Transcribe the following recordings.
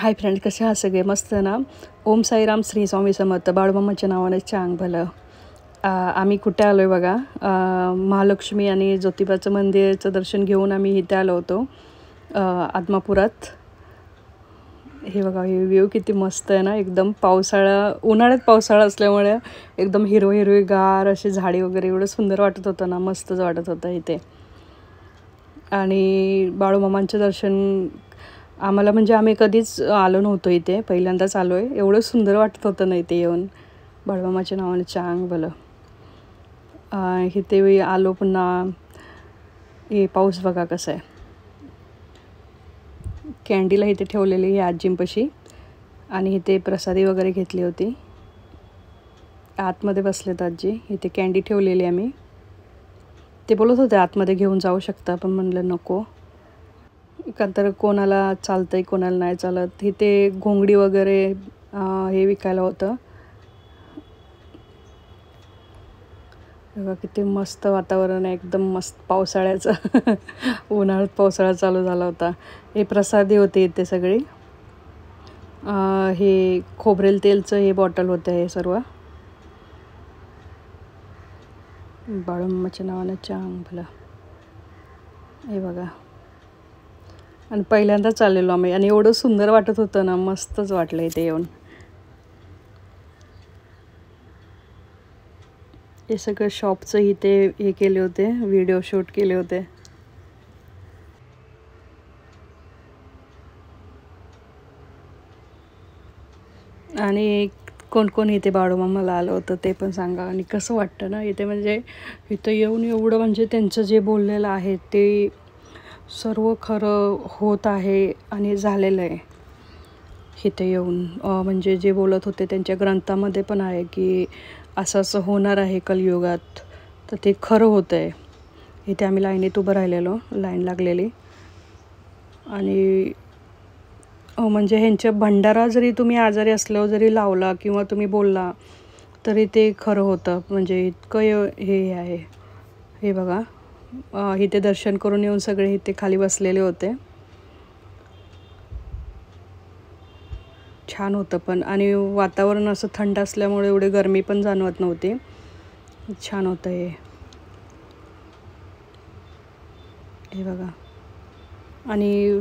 Hi friend, कसे आहात सगळे? मस्त ना. ओम साईराम, श्री स्वामी समर्थ. बाळूमामाच्या नावाने चांग भलं. आम्ही कुठे आलो आहे बघा. महालक्ष्मी आणि ज्योतिबाचं मंदिराचं दर्शन घेऊन आम्ही इथे आलो होतो, आदमापुरात. हे बघा, हे व्ह्यू किती मस्त आहे ना. एकदम उन्हाळ्यात पावसाळा असल्यामुळे एकदम हिरवी अशी झाडी वगैरे एवढं सुंदर वाटत होतं ना. मस्तच वाटत होतं इथे. आणि बाळूमामांचं दर्शन आम्हाला म्हणजे आम्ही कधीच आलो नव्हतो इथे, पहिल्यांदाच आलो आहे. एवढं सुंदर वाटत होतं ना इथे येऊन. बाळूमामाच्या नावाने चांग भलं. इथे आलो पुन्हा. हे पाऊस बघा कसं आहे. कॅन्डीला इथे ठेवलेली आहे आजींपाशी आणि इथे प्रसादी वगैरे घेतली होती. आतमध्ये बसलेत आजी. इथे कॅन्डी ठेवलेली आम्ही. ते बोलत होते आतमध्ये घेऊन जाऊ शकता, पण म्हणलं नको, का तर कोणाला चालतंय कोणाला नाही चालत. इथे घोंगडी वगैरे हे विकायला होतं. बघा किती मस्त वातावरण आहे, एकदम मस्त पावसाळ्याचं. उन्हाळ्यात पावसाळा चालू झाला होता. हे प्रसादी होते इथे सगळी. हे खोबरेल तेलचं हे बॉटल होतं हे सर्व. बाळूमामाच्या नावानं चांग भलं. हे बघा. आणि पहिल्यांदाच चाललेलो आम्ही आणि एवढं सुंदर वाटत होतं ना. मस्तच वाटलं इथे येऊन. हे सगळं शॉपचं इथे हे केले होते, व्हिडिओ शूट केले होते. आणि कोण कोण इथे बाळूमामाला आलं होतं ते पण सांगा. आणि कसं वाटतं ना इथे, म्हणजे इथं येऊन एवढं, म्हणजे त्यांचं जे बोललेलं आहे ते सर्व खरं होत आहे आणि झालेलं आहे. इथे येऊन म्हणजे जे बोलत होते त्यांच्या ग्रंथामध्ये पण आहे की असं असं होणार आहे कलियुगात, तर ते खरं होतं आहे. इथे आम्ही लाईनीत उभं राहिलेलो, लाईन लागलेली. आणि म्हणजे ह्यांच्या भंडारा जरी तुम्ही आजारी असल्यावर जरी लावला किंवा तुम्ही बोलला तरी ते खरं होतं. म्हणजे इतकं हे आहे. हे बघा, इथे दर्शन करून येऊन सगळे इथे खाली बसलेले होते. छान होतं पण. आणि वातावरण असं थंड असल्यामुळे एवढे गरमी पण जाणवत नव्हती. छान होतं हे बघा. आणि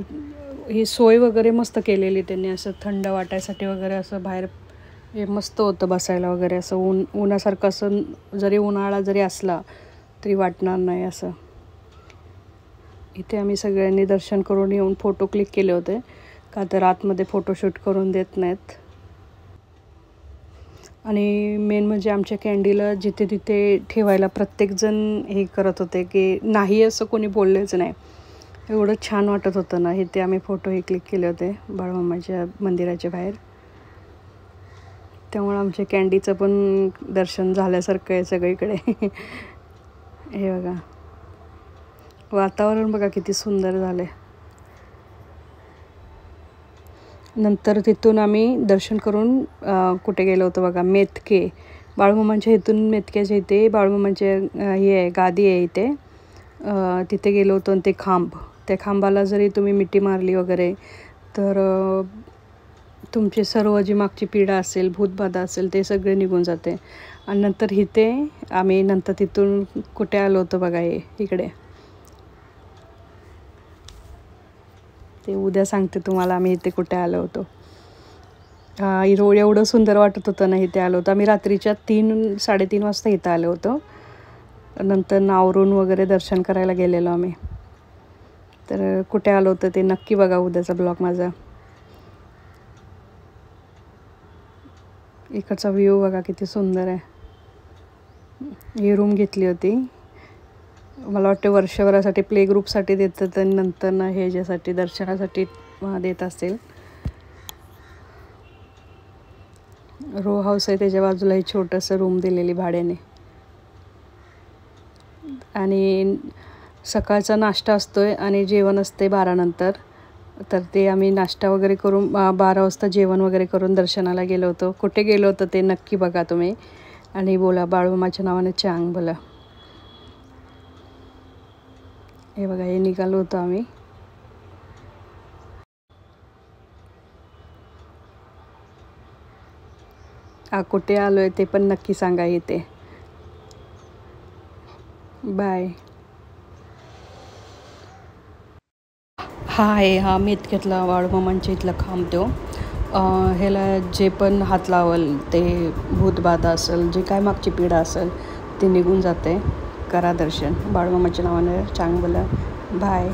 ही सोय वगैरे मस्त केलेली त्यांनी, असं थंड वाटायसाठी वगैरे. असं बाहेर हे मस्त होतं बसायला वगैरे. असं उन्हासारखं, असं जरी उन्हाळा जरी असला तरी वाटणार नाही असं. इथे आम्ही सगळ्यांनी दर्शन करून येऊन फोटो क्लिक केले होते, का तर आतमध्ये फोटोशूट करून देत नाहीत. आणि मेन म्हणजे आमच्या कॅन्डीला जिथे तिथे ठेवायला प्रत्येकजण हे करत होते की नाही, असं कोणी बोललेच नाही. एवढं छान वाटत होतं ना. इथे आम्ही फोटोही क्लिक केले होते बाळूमामाच्या मंदिराच्या बाहेर. त्यामुळं आमच्या कॅन्डीचं पण दर्शन झाल्यासारखं आहे सगळीकडे. हे बघा, वातावरण बघा किती सुंदर झालं आहे. नंतर तिथून आम्ही दर्शन करून कुठे गेलो होतो बघा, मेतके. बाळूमामांच्या इथून मेतक्याच्या इथे बाळूमामांचे हे आहे, गादी आहे इथे. तिथे गेलो होतो. आणि त्या खांबाला जरी तुम्ही मिठी मारली वगैरे तर तुमची सर्व जी मागची पीडा असेल, भूतबाधा असेल, ते सगळे निघून जाते. आणि नंतर इथे आम्ही तिथून कुठे आलो होतो बघा, हे इकडे. ते उद्या सांगते तुम्हाला आम्ही इथे कुठे आलो होतो. रोड एवढं सुंदर वाटत होतं ना इथे आलो होतो आम्ही. रात्रीच्या 3-3:30 वाजता इथं आलो होतो. नंतर नावरून वगैरे दर्शन करायला गेलेलो आम्ही. तर कुठे आलो होतं ते नक्की बघा उद्याचा ब्लॉग माझा. इकडचा व्ह्यू बघा किती सुंदर आहे. ही रूम घेतली होती, मला वाटतं वर्षभरासाठी, प्ले ग्रुपसाठी देतात आणि नंतर ना हे ज्यासाठी दर्शनासाठी देत असेल. रो हाऊस आहे त्याच्या बाजूला ही छोटंसं रूम दिलेली भाड्याने. आणि सकाळचा नाश्ता असतोय आणि जेवण असते 12 नंतर. तर ते आम्ही नाश्ता वगैरे करून 12 वाजता जेवण वगैरे करून दर्शनाला गेलो होतो. कुठे गेलो होतो ते नक्की बघा तुम्ही आणि बोला बाळूमामाच्या नावाने चांग भलं. हे बघा, हे निघालो होतो आम्ही. कुठे आलो आहे ते पण नक्की सांगा इथे. बाय. हा आहे हा मेतक्यातला बाळूमामांच्या इथला खांब तो. ह्याला जे पण हात लावल ते भूतबाधा असेल, जे काय मागची पीडा असेल ते निघून जाते. करा दर्शन बाळूमामाच्या नावानं चांगलं. बाय.